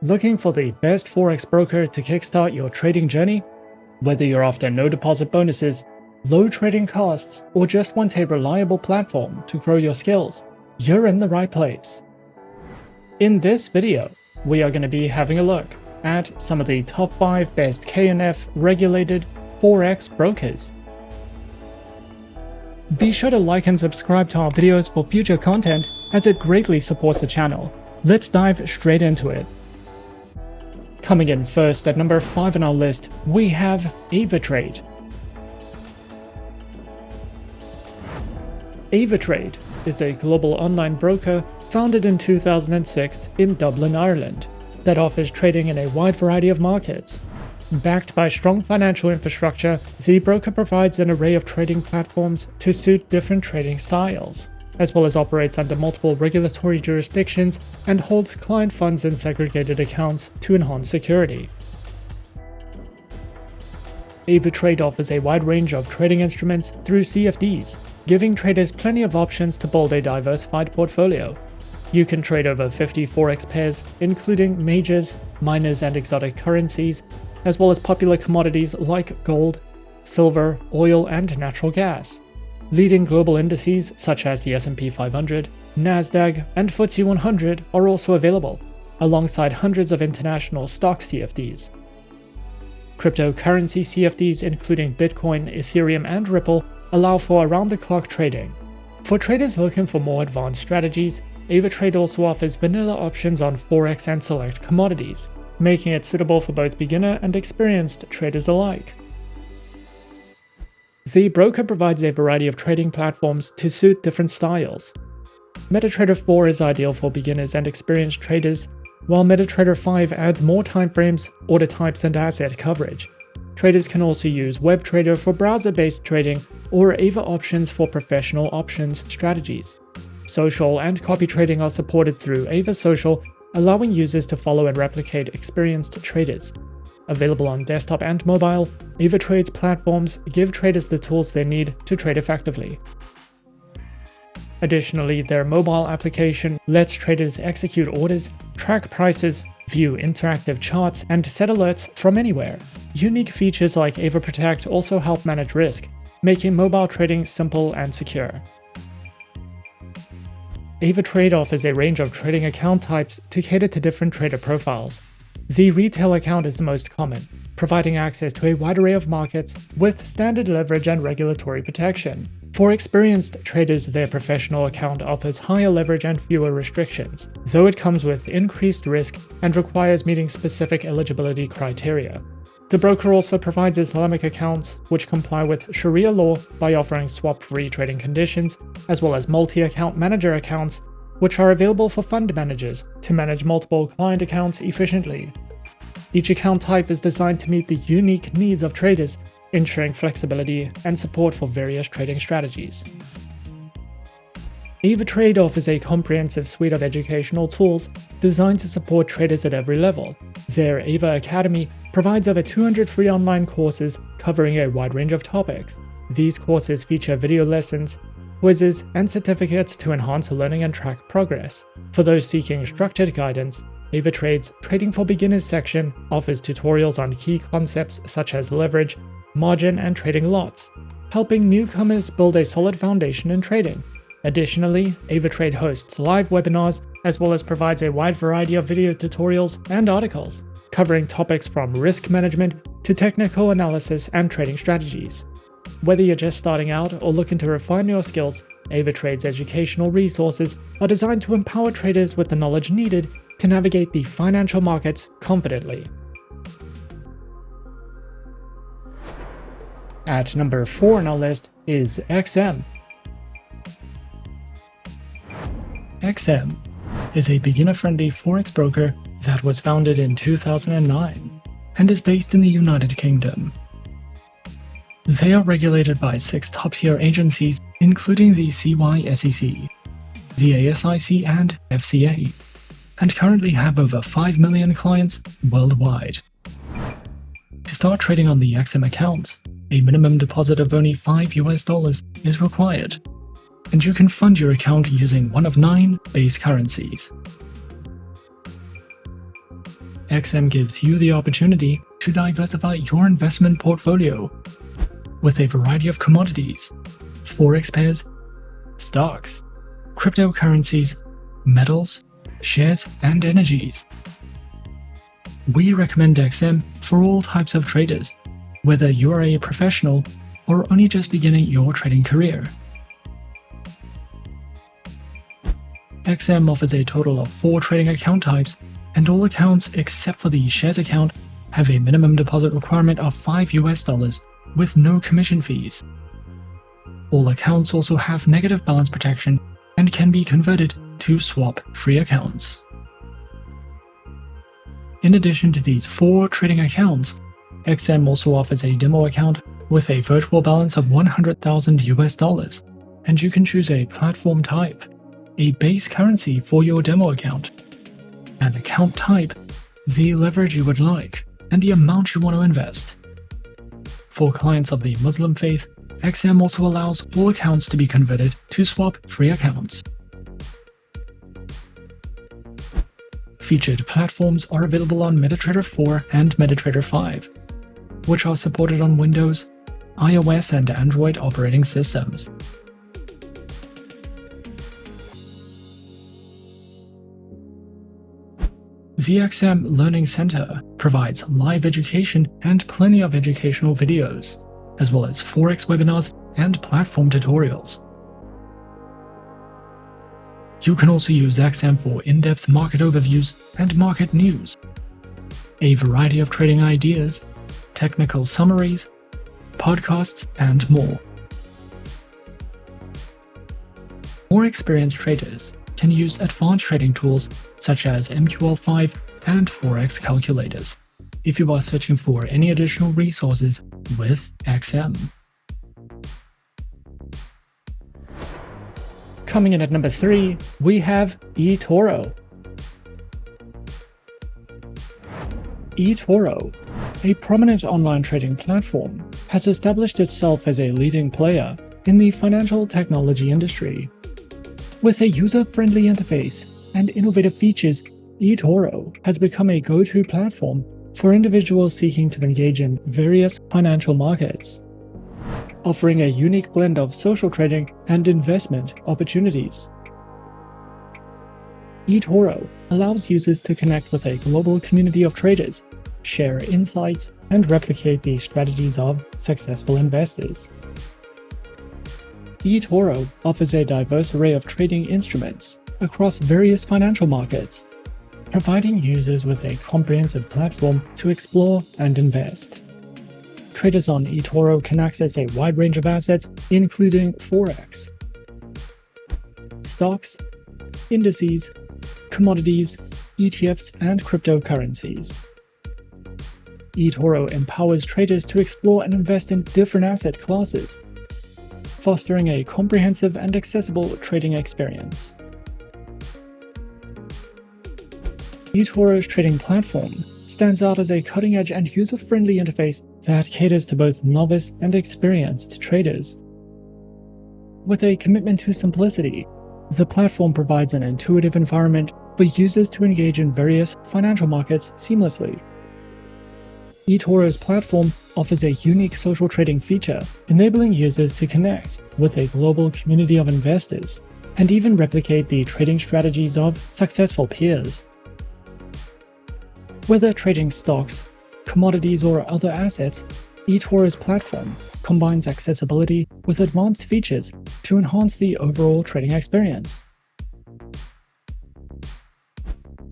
Looking for the best Forex broker to kickstart your trading journey? Whether you're after no deposit bonuses, low trading costs, or just want a reliable platform to grow your skills, you're in the right place. In this video, we are going to be having a look at some of the top 5 best KNF regulated Forex brokers. Be sure to like and subscribe to our videos for future content, as it greatly supports the channel. Let's dive straight into it. Coming in first at number 5 on our list, we have Avatrade. Avatrade is a global online broker founded in 2006 in Dublin, Ireland, that offers trading in a wide variety of markets. Backed by strong financial infrastructure, the broker provides an array of trading platforms to suit different trading styles, as well as operates under multiple regulatory jurisdictions and holds client funds in segregated accounts to enhance security. Avatrade offers a wide range of trading instruments through CFDs, giving traders plenty of options to build a diversified portfolio. You can trade over 50 Forex pairs, including majors, minors, and exotic currencies, as well as popular commodities like gold, silver, oil, and natural gas. Leading global indices such as the S&P 500, Nasdaq, and FTSE 100 are also available, alongside hundreds of international stock CFDs. Cryptocurrency CFDs including Bitcoin, Ethereum, and Ripple allow for around-the-clock trading. For traders looking for more advanced strategies, Avatrade also offers vanilla options on Forex and select commodities, making it suitable for both beginner and experienced traders alike. The broker provides a variety of trading platforms to suit different styles. MetaTrader 4 is ideal for beginners and experienced traders, while MetaTrader 5 adds more timeframes, order types, and asset coverage. Traders can also use WebTrader for browser-based trading or AvaOptions for professional options strategies. Social and copy trading are supported through AvaSocial, allowing users to follow and replicate experienced traders. Available on desktop and mobile, Avatrade's platforms give traders the tools they need to trade effectively. Additionally, their mobile application lets traders execute orders, track prices, view interactive charts, and set alerts from anywhere. Unique features like AvaProtect also help manage risk, making mobile trading simple and secure. Avatrade offers a range of trading account types to cater to different trader profiles. The retail account is the most common, providing access to a wide array of markets with standard leverage and regulatory protection. For experienced traders, their professional account offers higher leverage and fewer restrictions, though it comes with increased risk and requires meeting specific eligibility criteria. The broker also provides Islamic accounts, which comply with Sharia law by offering swap-free trading conditions, as well as multi-account manager accounts, which are available for fund managers to manage multiple client accounts efficiently. Each account type is designed to meet the unique needs of traders, ensuring flexibility and support for various trading strategies. Avatrade offers a comprehensive suite of educational tools designed to support traders at every level. Their Ava Academy provides over 200 free online courses covering a wide range of topics. These courses feature video lessons, quizzes, and certificates to enhance learning and track progress. For those seeking structured guidance, Avatrade's Trading for Beginners section offers tutorials on key concepts such as leverage, margin, and trading lots, helping newcomers build a solid foundation in trading. Additionally, Avatrade hosts live webinars as well as provides a wide variety of video tutorials and articles, covering topics from risk management to technical analysis and trading strategies. Whether you're just starting out or looking to refine your skills, Avatrade's educational resources are designed to empower traders with the knowledge needed to navigate the financial markets confidently. At number 4 on our list is XM. XM is a beginner-friendly Forex broker that was founded in 2009 and is based in the United Kingdom. They are regulated by 6 top-tier agencies, including the CYSEC, the ASIC, and FCA, and currently have over 5 million clients worldwide. To start trading on the XM account, a minimum deposit of only $5 is required, and you can fund your account using one of 9 base currencies. XM gives you the opportunity to diversify your investment portfolio with a variety of commodities, forex pairs, stocks, cryptocurrencies, metals, shares, and energies. We recommend XM for all types of traders, whether you're a professional or only just beginning your trading career. XM offers a total of 4 trading account types, and all accounts except for the shares account have a minimum deposit requirement of $5 with no commission fees. All accounts also have negative balance protection and can be converted to swap-free accounts. In addition to these 4 trading accounts, XM also offers a demo account with a virtual balance of $100,000, and you can choose a platform type, a base currency for your demo account, an account type, the leverage you would like, and the amount you want to invest. For clients of the Muslim faith, XM also allows all accounts to be converted to swap-free accounts. Featured platforms are available on MetaTrader 4 and MetaTrader 5, which are supported on Windows, iOS, and Android operating systems. The XM Learning Center provides live education and plenty of educational videos, as well as Forex webinars and platform tutorials. You can also use XM for in-depth market overviews and market news, a variety of trading ideas, technical summaries, podcasts, and more. More experienced traders can use advanced trading tools such as MQL5 and Forex calculators if you are searching for any additional resources with XM. Coming in at number 3, we have eToro. eToro, a prominent online trading platform, has established itself as a leading player in the financial technology industry. With a user-friendly interface and innovative features, eToro has become a go-to platform for individuals seeking to engage in various financial markets, offering a unique blend of social trading and investment opportunities. eToro allows users to connect with a global community of traders, share insights, and replicate the strategies of successful investors. eToro offers a diverse array of trading instruments across various financial markets, providing users with a comprehensive platform to explore and invest. Traders on eToro can access a wide range of assets, including Forex, stocks, indices, commodities, ETFs, and cryptocurrencies. eToro empowers traders to explore and invest in different asset classes, fostering a comprehensive and accessible trading experience. eToro's trading platform stands out as a cutting-edge and user-friendly interface that caters to both novice and experienced traders. With a commitment to simplicity, the platform provides an intuitive environment for users to engage in various financial markets seamlessly. eToro's platform offers a unique social trading feature, enabling users to connect with a global community of investors and even replicate the trading strategies of successful peers. Whether trading stocks, commodities, or other assets, eToro's platform combines accessibility with advanced features to enhance the overall trading experience.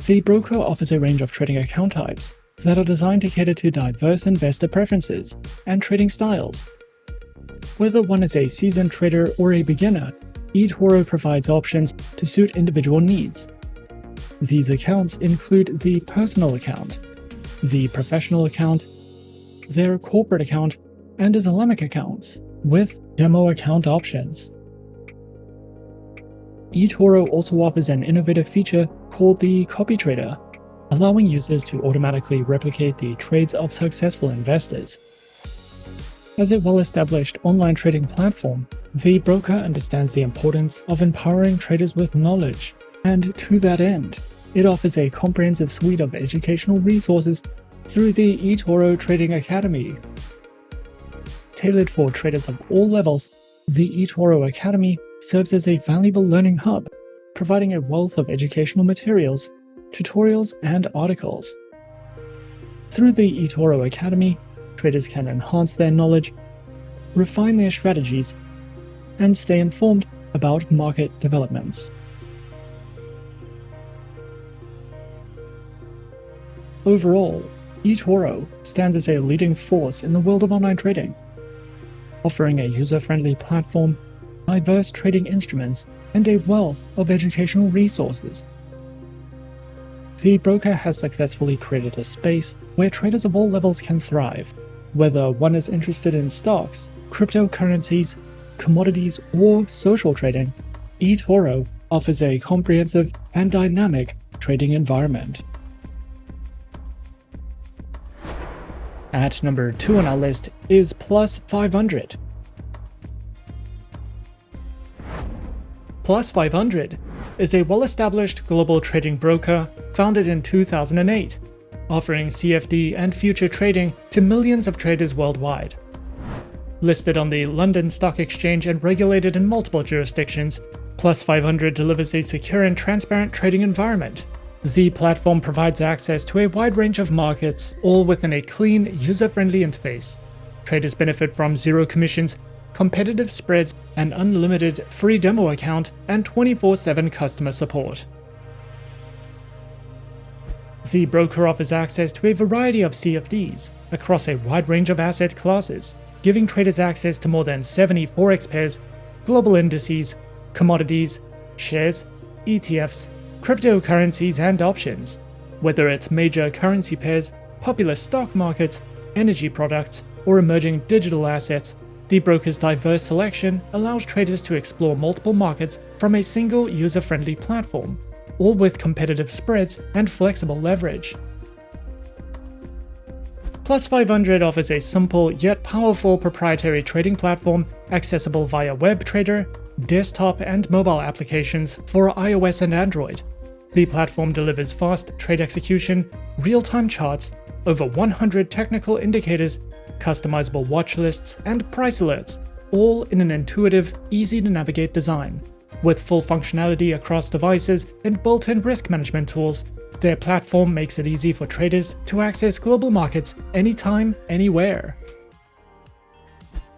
The broker offers a range of trading account types that are designed to cater to diverse investor preferences and trading styles. Whether one is a seasoned trader or a beginner, eToro provides options to suit individual needs. These accounts include the personal account, the professional account, their corporate account, and Islamic accounts, with demo account options. eToro also offers an innovative feature called the Copy Trader, allowing users to automatically replicate the trades of successful investors. As a well-established online trading platform, the broker understands the importance of empowering traders with knowledge, and to that end, It offers a comprehensive suite of educational resources through the eToro Trading Academy. Tailored for traders of all levels, the eToro Academy serves as a valuable learning hub, providing a wealth of educational materials, tutorials, and articles. Through the eToro Academy, traders can enhance their knowledge, refine their strategies, and stay informed about market developments. Overall, eToro stands as a leading force in the world of online trading, offering a user-friendly platform, diverse trading instruments, and a wealth of educational resources. The broker has successfully created a space where traders of all levels can thrive, whether one is interested in stocks, cryptocurrencies, commodities, or social trading. eToro offers a comprehensive and dynamic trading environment. At number 2 on our list is Plus 500. Plus 500 is a well-established global trading broker founded in 2008, offering CFD and future trading to millions of traders worldwide. Listed on the London Stock Exchange and regulated in multiple jurisdictions, Plus 500 delivers a secure and transparent trading environment. The platform provides access to a wide range of markets, all within a clean, user-friendly interface. Traders benefit from zero commissions, competitive spreads, an unlimited free demo account, and 24/7 customer support. The broker offers access to a variety of CFDs across a wide range of asset classes, giving traders access to more than 70 Forex pairs, global indices, commodities, shares, ETFs, cryptocurrencies, and options. Whether it's major currency pairs, popular stock markets, energy products, or emerging digital assets, the broker's diverse selection allows traders to explore multiple markets from a single user-friendly platform, all with competitive spreads and flexible leverage. Plus 500 offers a simple yet powerful proprietary trading platform accessible via WebTrader, desktop and mobile applications for iOS and Android. The platform delivers fast trade execution, real-time charts, over 100 technical indicators, customizable watch lists, and price alerts, all in an intuitive, easy-to-navigate design. With full functionality across devices and built-in risk management tools, their platform makes it easy for traders to access global markets anytime, anywhere.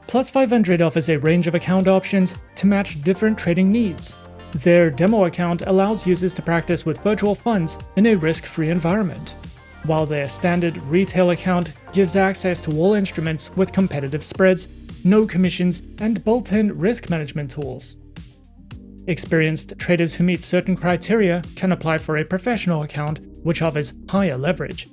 Plus 500 offers a range of account options to match different trading needs. Their demo account allows users to practice with virtual funds in a risk-free environment, while their standard retail account gives access to all instruments with competitive spreads, no commissions, and built-in risk management tools. Experienced traders who meet certain criteria can apply for a professional account, which offers higher leverage.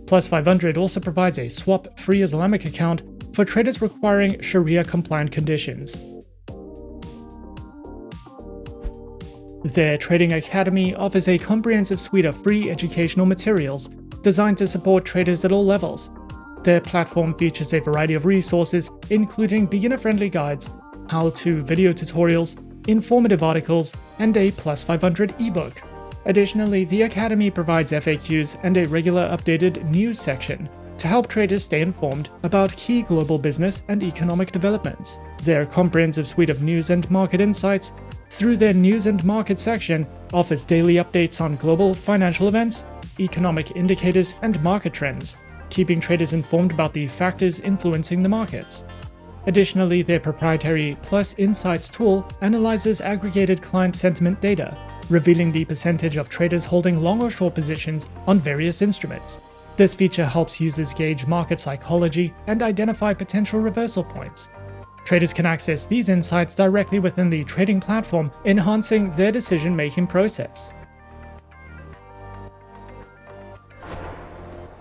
Plus 500 also provides a swap-free Islamic account for traders requiring Sharia-compliant conditions. Their Trading Academy offers a comprehensive suite of free educational materials designed to support traders at all levels. Their platform features a variety of resources, including beginner-friendly guides, how-to video tutorials, informative articles, and a Plus 500 ebook. Additionally, the Academy provides FAQs and a regular updated news section to help traders stay informed about key global business and economic developments. Their comprehensive suite of news and market insights through their News and Market section offers daily updates on global financial events, economic indicators, and market trends, keeping traders informed about the factors influencing the markets. Additionally, their proprietary Plus Insights tool analyzes aggregated client sentiment data, revealing the percentage of traders holding long or short positions on various instruments. This feature helps users gauge market psychology and identify potential reversal points. Traders can access these insights directly within the trading platform, enhancing their decision-making process.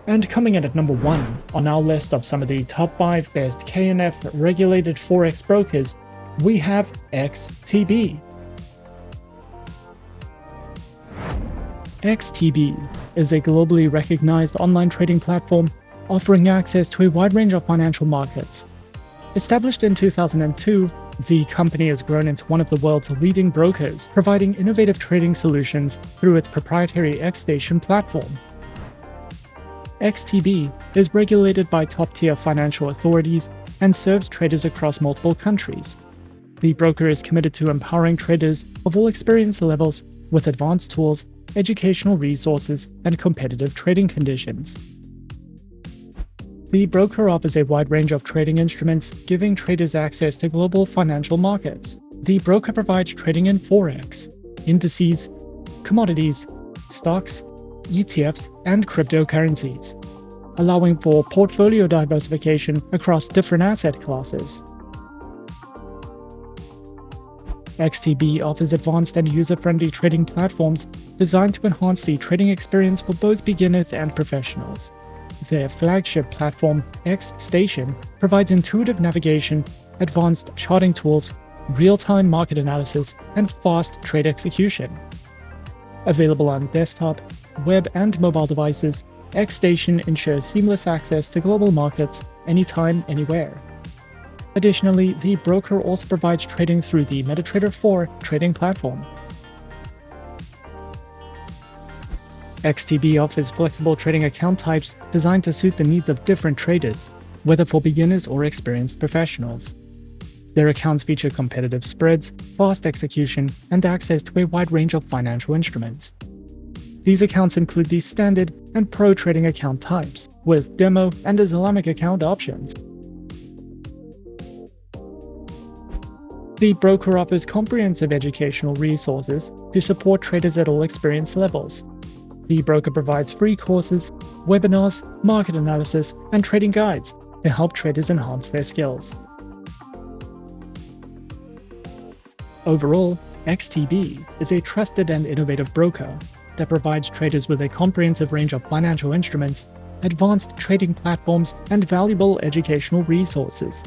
And coming in at number 1 on our list of some of the top 5 best KNF regulated Forex brokers, we have XTB. XTB is a globally recognized online trading platform offering access to a wide range of financial markets. Established in 2002, The company has grown into one of the world's leading brokers, providing innovative trading solutions through its proprietary XStation platform. XTB is regulated by top-tier financial authorities and serves traders across multiple countries. The broker is committed to empowering traders of all experience levels with advanced tools, educational resources, and competitive trading conditions. The broker offers a wide range of trading instruments, giving traders access to global financial markets. The broker provides trading in Forex, indices, commodities, stocks, ETFs, and cryptocurrencies, allowing for portfolio diversification across different asset classes. XTB offers advanced and user-friendly trading platforms designed to enhance the trading experience for both beginners and professionals. Their flagship platform, XStation, provides intuitive navigation, advanced charting tools, real-time market analysis, and fast trade execution. Available on desktop, web, and mobile devices, XStation ensures seamless access to global markets anytime, anywhere. Additionally, the broker also provides trading through the MetaTrader 4 trading platform. XTB offers flexible trading account types designed to suit the needs of different traders, whether for beginners or experienced professionals. Their accounts feature competitive spreads, fast execution, and access to a wide range of financial instruments. These accounts include the standard and pro trading account types, with demo and Islamic account options. The broker offers comprehensive educational resources to support traders at all experience levels. The broker provides free courses, webinars, market analysis, and trading guides to help traders enhance their skills. Overall, XTB is a trusted and innovative broker that provides traders with a comprehensive range of financial instruments, advanced trading platforms, and valuable educational resources.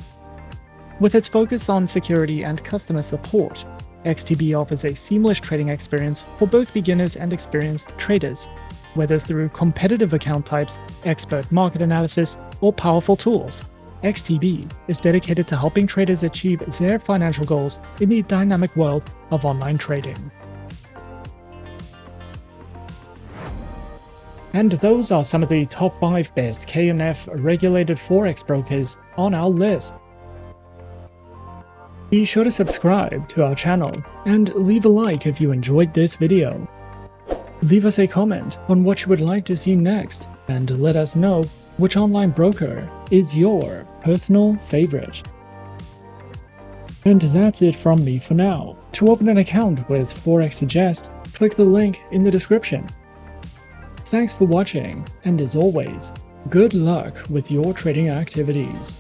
With its focus on security and customer support, XTB offers a seamless trading experience for both beginners and experienced traders, whether through competitive account types, expert market analysis, or powerful tools. XTB is dedicated to helping traders achieve their financial goals in the dynamic world of online trading. And those are some of the top 5 best KNF regulated Forex brokers on our list. Be sure to subscribe to our channel and leave a like if you enjoyed this video. Leave us a comment on what you would like to see next and let us know which online broker is your personal favorite. And that's it from me for now. To open an account with Forexsuggest, click the link in the description. Thanks for watching, and as always, good luck with your trading activities.